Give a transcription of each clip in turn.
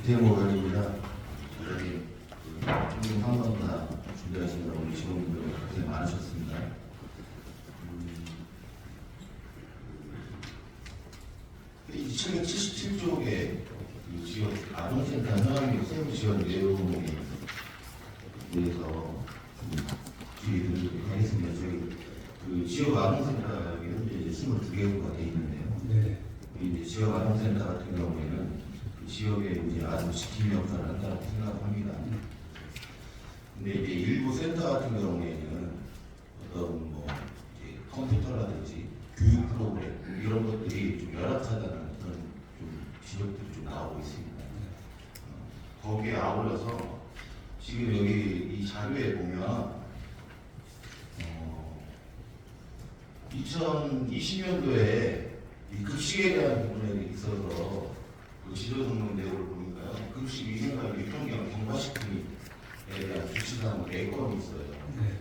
대모관입니다. 여기 한 번 다 준비하시느라 우리 직원분들 고생 많으셨습니다. 이 777쪽에 지역 아동센터 현황 세부 지원 내용에 대해서 주의드리도록 하겠습니다. 저희 그 지역 아동센터가 현재 이제 22개구가 되어 있는데요. 네. 이제 지역 아동센터 같은 경우에는 그 지역의 이제 아동 지킴 역할을 한다고 생각합니다. 근데 이제 일부 센터 같은 경우에는 어떤 뭐 이제 컴퓨터라든지 교육 프로그램 이런 것들이 좀 열악하다는 그런 좀 지적들이 좀 나오고 있습니다. 거기에 아울러서 지금 여기 이 자료에 보면 2020년도에 이 급식에 대한 부분에 있어서 그 지도등록 내용을 보니까요, 급식 위생과 유통기한 경과식품에 대한 조치사항 4건이 있어요. 네.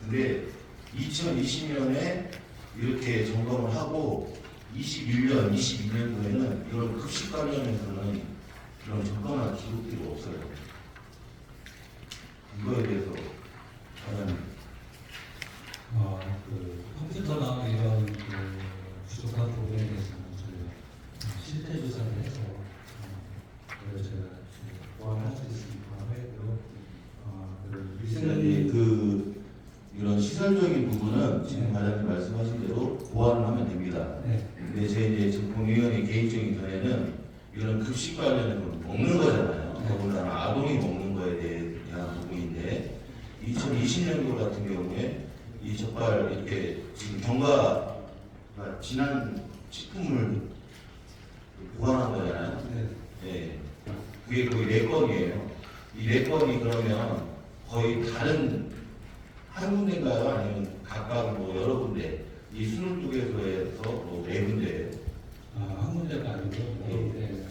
근데 2020년에 이렇게 점검을 하고 21년, 22년도에는 이런 급식 관련해서는 그런 점검한 기록들이 없어요. 이거에 대해서 과연 그 컴퓨터나 이런 그 부족한 부분에 대해서는 저희가 실태 조사를 해서 그걸 제가 보완할 수 있으니까 하고요. 그 이제 그 이런 시설적인 부분은 지금 과장님 말씀하신 대로 보완을 하면 됩니다. 네. 근데 제 이제 공위원의 개인적인 견해는 이런 급식 관련해서 먹는 거잖아요. 더군다나 아동이 먹는 거에 대한 부분인데 2020년도 같은 경우에 이 젓갈 이렇게 지금 경과가 지난 식품을 보관한 거잖아요. 네. 네. 그게 거의 4건이에요. 이 4건이 그러면 거의 다른 한 군데인가요? 아니면 각각 뭐 여러 군데? 이 22개소에서 뭐 4군데예요. 한 군데가 아니고 여러 군데.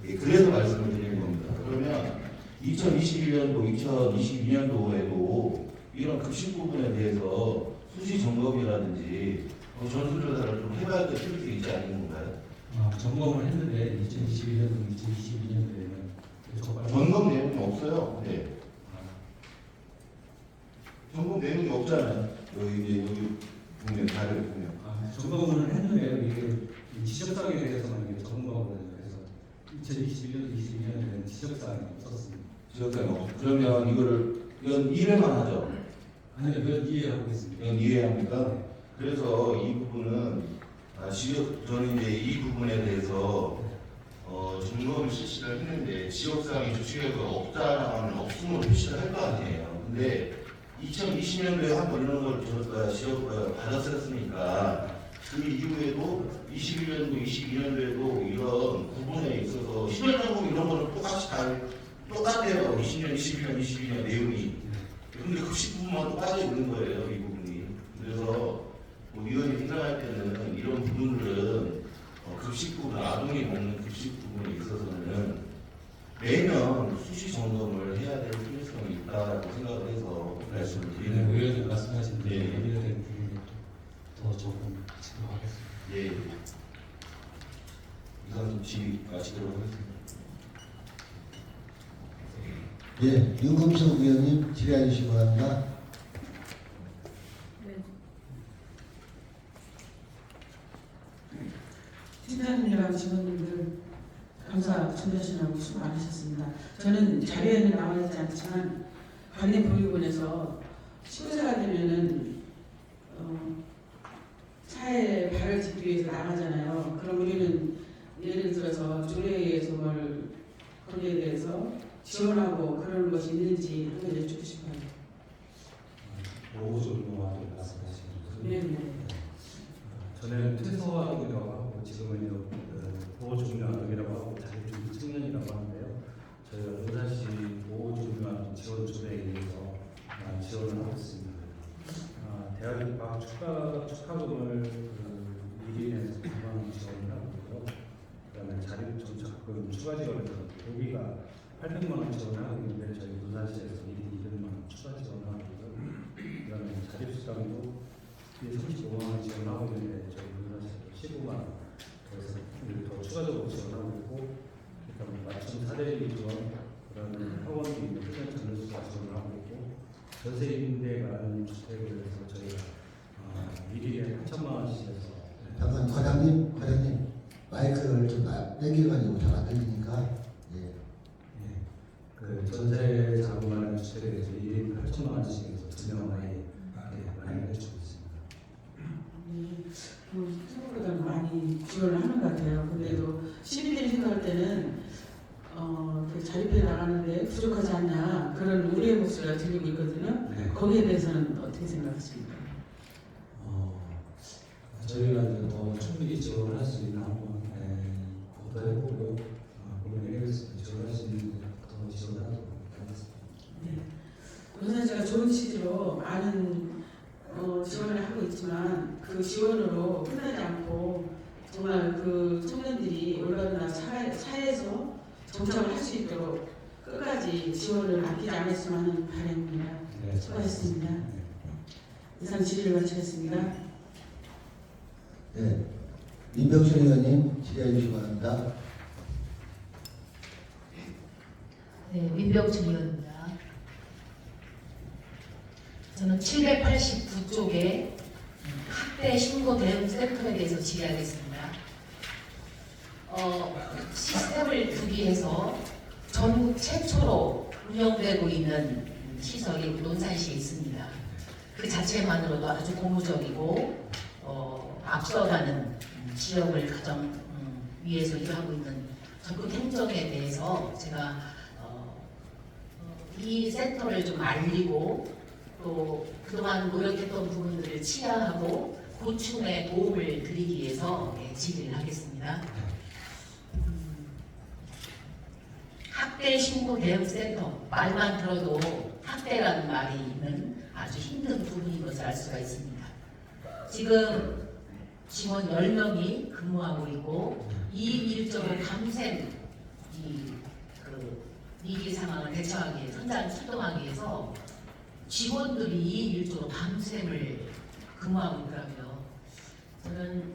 예, 그래서 말씀을 드리는 겁니다. 그러면 2021년도, 2022년도에도 이런 급식 부분에 대해서 수시 점검이라든지 전수조사를 좀 해봐야 될 필요가 있지 않은 건가요? 점검을 했는데 2021년도, 2022년도에는 점검 내용이 없어요. 네. 점검 내용이 없잖아요. 여기 보면 자료를 보면. 점검을 했는데 이게 지적사항에 대해서는 이게 점검을 해서 2021년도, 22년도에는 지적사항이 없었습니다. 지적사항이 없어요. 그러면 이건 1회만 하죠. 아니요, 이건 이해하고 있습니다. 이건 이해합니까? 그래서 이 부분은 저는 이제 이 부분에 대해서 점검을 실시를 했는데 지역사항이 조치결과가 없다라고 하면 없음으로 표시를 할 거 아니에요. 근데 2020년도에 한 번 이런 걸 지역을 받았었으니까 그 이후에도 21년도, 22년도에도 이런 부분에 있어서 시설적으로 이런 거는 똑같이 다 똑같아요. 20년, 21년, 22년 내용이. 근데 급식 부분만 또 빠져 있는 거예요, 이 부분이. 그래서 위원이 생각할 때는 이런 부분들은 급식 부분, 아동이 먹는 급식 부분에 있어서는 매년 수시 점검을 해야 될 필요성이 있다고 생각을 해서 말씀을 드리는 거예요. 의원님 말씀하신 대로 예. 연결된 부분이 더 조금 지도하겠습니다. 예. 이상 좀 질의 마치도록 하겠습니다. 예, 윤금석 의원님 질의해 주시기 바랍니다. 네. 팀장님이랑 직원님들 감사 준비하시느라고 수고 많으셨습니다. 저는 자료에는 나와 있지 않지만 관내보육원에서 식사가 되면은 차에 발을 짚기 위해서 나가잖아요. 그럼 우리는 예를 들어서 조례에서 뭘 거기에 대해서 지원하고 그런 것이 있는지 한번 여쭙고 싶어요. 보호조리원하고 말씀하시는 거죠? 네. 저는 특수화학이라고 하고 지금은 보호조리원이라고 하고 자기준 청년이라고 하는데요. 저희가 의사시 보호조리원 지원 조례에 의해서 지원을 하고 있습니다. 대학 입학 축하금을 미리 내서 9만 원 지원을 하고 있고요. 그다음에 자립정착금 추가 지원에서 교비가 800만 원 지원을 하고 있는데 저희 의사시에서 미리 200만 원 추가 지원을 하고 있고요. 그다음에 자립수당도 35만 원 지원하고 있는데 저희 의사시에서 15만 원 더 추가적으로 지원하고 있고, 그다음에 맞춤 잠깐 과장님 마이크를 좀 땡겨가지고 잘 안 들리니까. 예. 예, 그 전세 자금하는 주택에 대해서 1인 8천만 원씩에서 2명 아이 많이 해주고 있습니다. 생각보다 많이 지원을 하는 것 같아요. 근데도 시민들이 생각할 때는 그 자립해 나가는데 부족하지 않냐 그런 우려의 목소리가 들리고 있거든요. 네. 거기에 대해서는 어떻게 생각하십니까? 저희가 이제 더 충분히 지원을 할 수 있는 한번 검토해보고 고민해보겠습니다. 지원할 수 있는 더 지원하도록 하겠습니다. 네. 노사시가 좋은 취지로 많은 지원을 하고 있지만 그 지원으로 끝나지 않고 정말 그 청년들이 올바른 사회에서 정착을 할 수 있도록 끝까지 지원을 아끼지 않았으면 하는 바람입니다. 네, 수고하셨습니다. 네. 이상 질의를 마치겠습니다. 네. 민병철 의원님 질의해 주시기 바랍니다. 네, 민병철 의원입니다. 저는 789쪽의 학대 신고 대응 센터에 대해서 질의하겠습니다. 시스템을 두기 위해서 전국 최초로 운영되고 있는 시설이 논산시에 있습니다. 그 자체만으로도 아주 고무적이고 앞서가는 지역을 가장 위해서 일하고 있는 적극 행정에 대해서 제가 이 센터를 좀 알리고 또 그동안 노력했던 부분들을 치하하고 고충에 도움을 드리기 위해서 질의를 하겠습니다. 학대 신고 대응 센터 말만 들어도 학대라는 말이 있는 아주 힘든 부분인 것을 알 수가 있습니다. 지금 직원 10명이 근무하고 있고 이 일정을 밤샘 위기 상황을 대처하기 위해 현장 출동하기 위해서 직원들이 이 일정으로 밤샘을 근무하고 있더라고요. 저는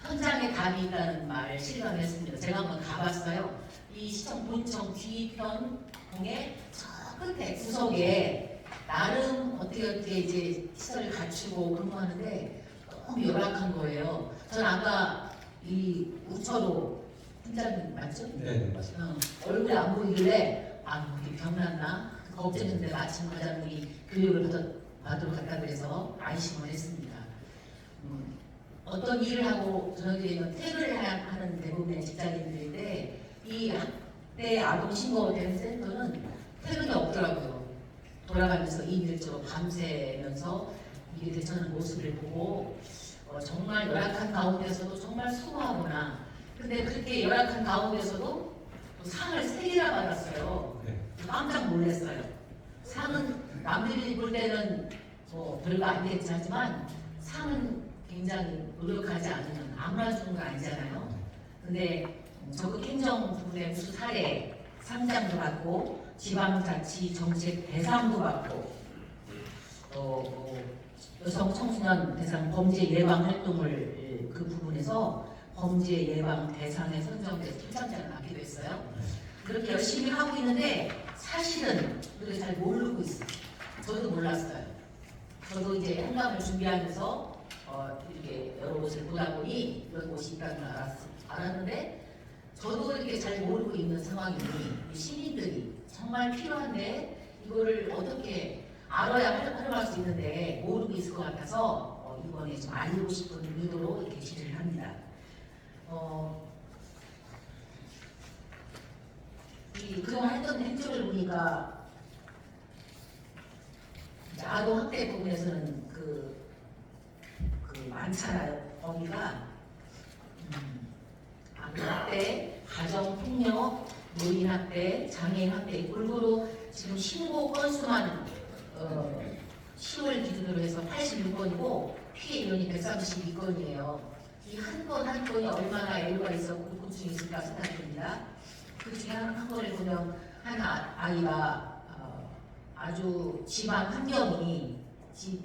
현장에 담이 있다는 말을 실감했습니다. 제가 한번 가봤어요. 이 시청 본청 뒤편에 저 끝에 구석에 나름 어떻게 이제 시설을 갖추고 근무하는데 너무 열악한 거예요. 저는 아까 이 우철호 팀장님 맞죠? 네, 맞습니다. 얼굴이 안 보이길래 우리 병났나 걱정했는데 마침 과장님이 교육을 받으러 갔다 그래서 안심을 했습니다. 어떤 일을 하고 저녁에는 퇴근을 하는 대부분의 직장인들인데 이 학대 아동 신고 대응 센터는 퇴근이 없더라고요. 돌아가면서 이일적으로 밤새면서 일을 대처하는 모습을 보고 정말 열악한 가운데서도 정말 수고하구나. 근데 그렇게 열악한 가운데서도 또 상을 3개나 받았어요. 네. 깜짝 놀랐어요. 상은 남들이 볼 때는 뭐 별거 아니겠지 하지만 상은 굉장히 노력하지 않으면 아무나 주는 건 아니잖아요. 근데 적극 행정 부분에 무슨 사례 상장도 받고 지방자치 정책 대상도 받고 여성 청소년 대상 범죄 예방 활동을 그 부분에서 범죄 예방 대상에 선정돼서 표창장을 받기도 했어요. 그렇게 열심히 하고 있는데 사실은 우리가 잘 모르고 있어요. 저도 몰랐어요. 저도 이제 행감을 준비하면서 이렇게 여러 곳을 보다 보니 이런 곳이 있다는 걸 알았는데 저도 이렇게 잘 모르고 있는 상황이니 시민들이 정말 필요한데 이거를 어떻게 알아야 활용할 수 있는데 모르고 있을 것 같아서 이번에 좀 알리고 싶은 의도로 이렇게 질의를 합니다. 그동안 했던 행정을 보니까 아동 학대 부분에서는 그 많잖아요. 범위가 아동 학대, 가정 폭력, 노인 학대, 장애인 학대 골고루 지금 신고 건수만 10월 기준으로 해서 86건이고 피해 인원이 132건이에요. 이 한 건 한 건이 얼마나 애로가 있었고 고충이 있을까 생각됩니다. 그 중에 한 건을 보면 한 아이가 아주 지방 환경이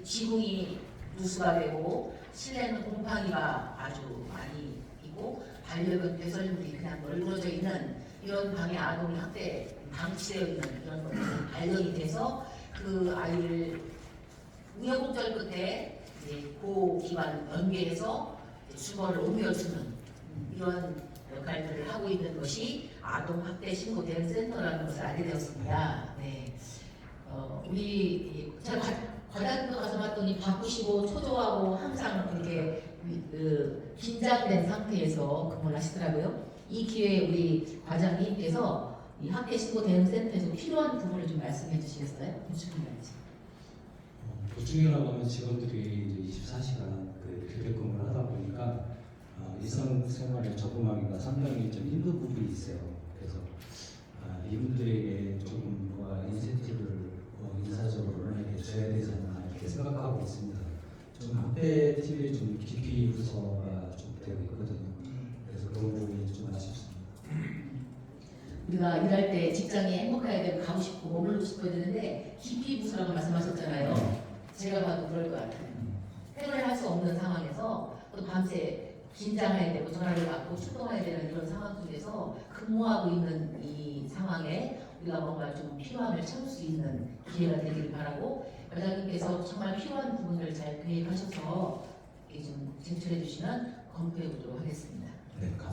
지붕이 누수가 되고 실내는 곰팡이가 아주 많이 있고 반려견 배설물이 그냥 널브러져 있는 이런 방에 아동이 학대 방치되어 있는 이런 것들이 발견이 돼서 그 아이를 우여곡절 끝에 이제 고 기관 연계해서 주거를 옮겨주는 이런 역할들을 하고 있는 것이 아동학대 신고 대응 센터라는 것을 알게 되었습니다. 네. 우리 제가 과장님도 가서 봤더니 바쁘시고 초조하고 항상 이렇게 긴장된 상태에서 근무를 하시더라고요. 이 기회에 우리 과장님께서 이 학대 신고 대응 센터에서 필요한 부분을 좀 말씀해 주시겠어요? 보충이라든지. 보충이라고 하면 직원들이 이제 24시간 교대 근무를 하다 보니까 일상생활에 적응하기가 상당히 좀 힘든 부분이 있어요. 그래서 이분들에게 조금 뭔가 인센티브를 인사적으로 이렇게 줘야 되지 않나 이렇게 생각하고 있습니다. 좀 학대 팀에 좀 깊이 부서가 좀 되고 있거든요. 그래서 그런 부분이 좀 아쉽습니다. 우리가 일할 때 직장에 행복해야 되고 가고 싶고 머물고 싶어야 되는데 깊이 부서라고 말씀하셨잖아요. 제가 봐도 그럴 것 같아요. 퇴근을 할 수 없는 상황에서 또 밤새 긴장해야 되고 전화를 받고 출동해야 되는 이런 상황 속에서 근무하고 있는 이 상황에 우리가 뭔가 좀 필요함을 참을 수 있는 기회가 되기를 바라고 과장님께서 정말 필요한 부분을 잘 계획하셔서 좀 제출해 주시면 검토해 보도록 하겠습니다. 네, 감사합니다.